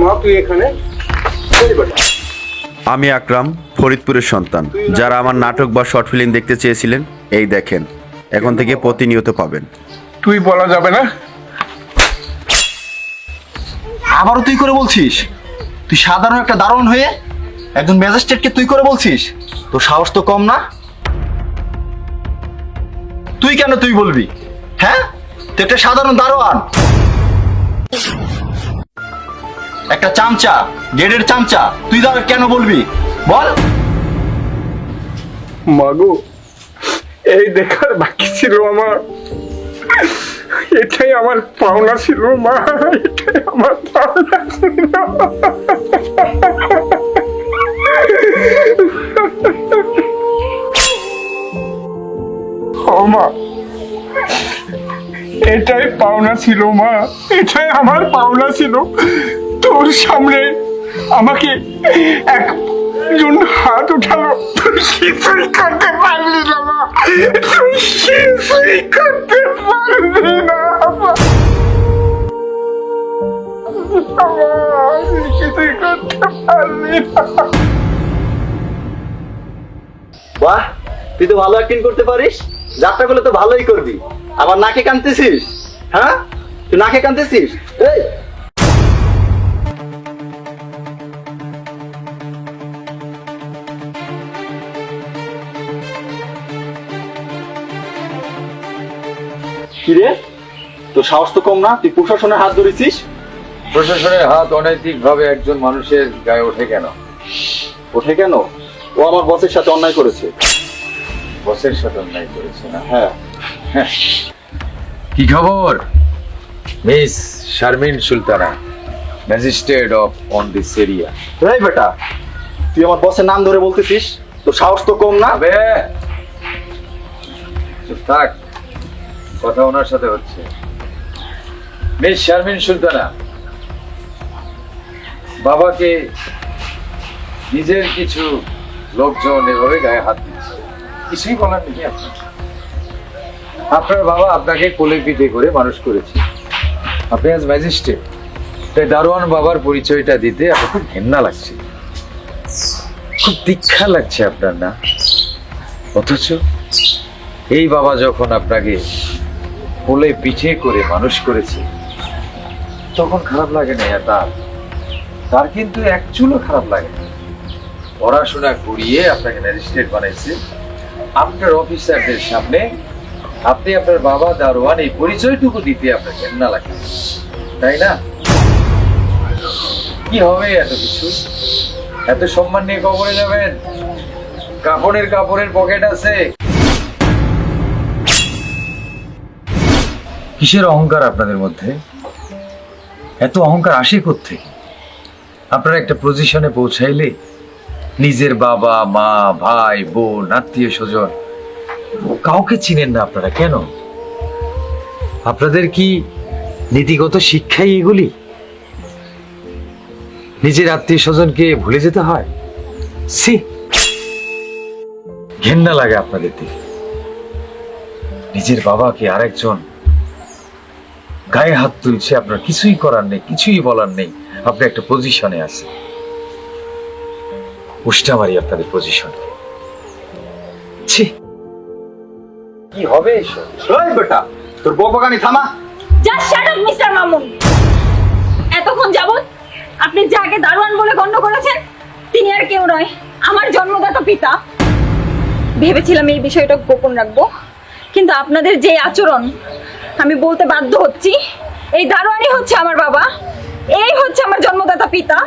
মা তুই এখানে? আমি আকরাম, ফরিদপুরের সন্তান। যারা আমার নাটক বা শর্ট ফিল্ম দেখতে চেয়েছিলেন, এই দেখেন, এখন থেকে প্রতিনিয়ত পাবেন। তুই বলা যাবে না। আবারও তুই করে বলছিস? তুই সাধারণ একটা দারোয়ান হয়ে একজন ম্যাজিস্ট্রেটকে তুই করে বলছিস? তোর সাহস তো কম না। তুই কেন তুই বলবি? হ্যাঁ, তুই একটা সাধারণ দারোয়ান, একটা চামচা, গেটের চামচা, তুই কেন বলবি বল? মাগো, এই দেখার বাকি ছিল আমার। এটাই আমার পাওনা ছিল মা, এটাই আমার পাওনা ছিল। ও মা, এটাই পাওনা ছিল মা, এটাই আমার পাওনা ছিল। তোর সামনে আমাকে একজন হাত উঠালো, তুই কিছুই করতে পারলি না মা, তুই কিছুই করতে পারলি না মা। কিছুই করতে পারলি না। বাহ, তুই তো ভালো অ্যাক্টিং করতে পারিস। যাত্রা করলে তো ভালোই করবি। আবার নাকে কানতেছিস? হ্যাঁ, তুই নাকে কানতেছিস? এই কিরে, তোর সাহস তো কম না, তুই প্রশাসনের হাত ধরেছিস? প্রশাসনের হাত অনৈতিক ভাবে একজন মানুষের গায়ে ওঠে কেন? ওঠে কেন? ও আমার বসের সাথে অন্যায় করেছে। বসের সাথে অন্যায় করেছে না? হ্যাঁ। কি খবর miss Sharmin Sultana, magistrate of on this area? এই বেটা, তুই আমার বসের নাম ধরে বলতেছিস? তোর সাহস তো কম না। আবে চুপ থাক, কথা ওনার সাথে হচ্ছে। মিস শারমিন সুলতানা, বাবাকে নিজের কিছু লোকজন এভাবে গায়ে হাত দিচ্ছে, কিছুই বলার নেই আপনার। আপনার বাবা আপনাকে কোলে পিঠে করে মানুষ করেছে। আপনি আজ ম্যাজিস্ট্রেট, তাই দারোয়ান বাবার পরিচয়টা দিতে আপনার খুব ঘেন্না লাগছে, খুব দীক্ষা লাগছে আপনার না? অথচ এই বাবা যখন আপনাকে কোলে পিঠে করে মানুষ করেছে, তখন খারাপ লাগে না? তার কিন্তু এক চুলও খারাপ লাগে না। পড়াশোনা করিয়ে আপনাকে ম্যাজিস্ট্রেট বানাইছে, আপনার অফিসারদের সামনে আপনি আপনার বাবা দারোয়ান এই পরিচয়টুকু দিতে আপনার ঘেন্না লাগে, তাই না? কি হবে এত কিছু? এত সম্মান নিয়ে কবরে যাবেন? কাপড়ের পকেট আছে। কিসের অহংকার আপনাদের মধ্যে? এত অহংকার আসে কোত্থেকে? আপনারা একটা পজিশনে পৌঁছাইলে নিজের বাবা মা ভাই বোন আত্মীয় স্বজন কাউকে চিনেন না আপনারা কেন? আপনাদের কি নীতিগত শিক্ষাই এগুলি? নিজের আত্মীয় স্বজনকে ভুলে যেতে হয়? সি, ঘেন্না লাগে আপনাদের দিকে। নিজের বাবাকে আরেকজন গায়ে হাত তুলছে, আপনার কিছুই করার নেই, কিছুই বলার নেই। আপনি একটা পজিশনে আছেন, উষ্টা মারি আপনাদের পজিশনকে। ছি, কি হবে এসব? এই বেটা, তোর বকবকানি থামা। Just shut up mister Mamun. এতক্ষণ যাবত আপনি যাকে দারোয়ান বলে গণ্য করেছেন, তিনি আর কেউ নয়, আমার জন্মদাতা পিতা। ভেবেছিলাম এই বিষয়টা গোপন রাখবো, কিন্তু আপনাদের যে আচরণ, আমি বলতে বাধ্য হচ্ছি, এই দারোয়ানই হচ্ছে আমার বাবা, এই হচ্ছে আমার জন্মদাতা পিতা।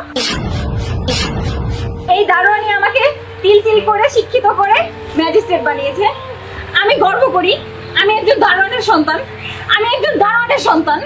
এই দারোয়ানই আমাকে তিল তিল করে শিক্ষিত করে ম্যাজিস্ট্রেট বানিয়েছে। আমি গর্ব করি আমি একজন দারোয়ানের সন্তান, আমি একজন দারোয়ানের সন্তান।